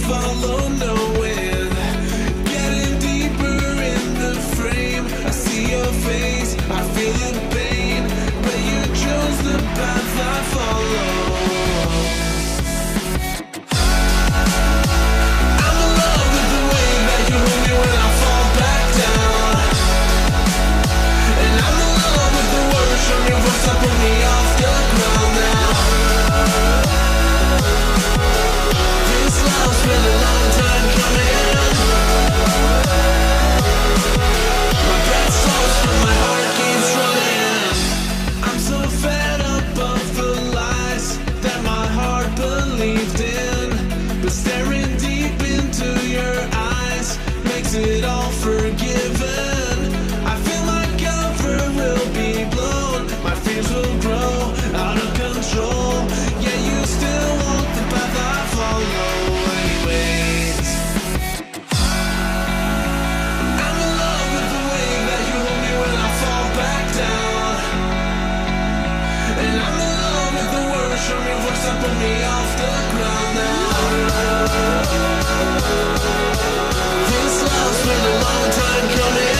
Follow no wind, getting deeper in the frame. I see your face, I feel the pain, but you chose the path I follow. I'm in love with the way that you hold me when I fall back down, and I'm in love with the words from your voice that put me off the ground now. Love's been a long time coming. My breath slows but my heart keeps running. I'm so fed up of the lies that my heart believed in, but staring deep into your eyes makes it all forgiven. I feel my cover will be blown, my fears will grow out of control. Yeah, you still want the path I follow. Put me off the ground now. This love's been a long time coming.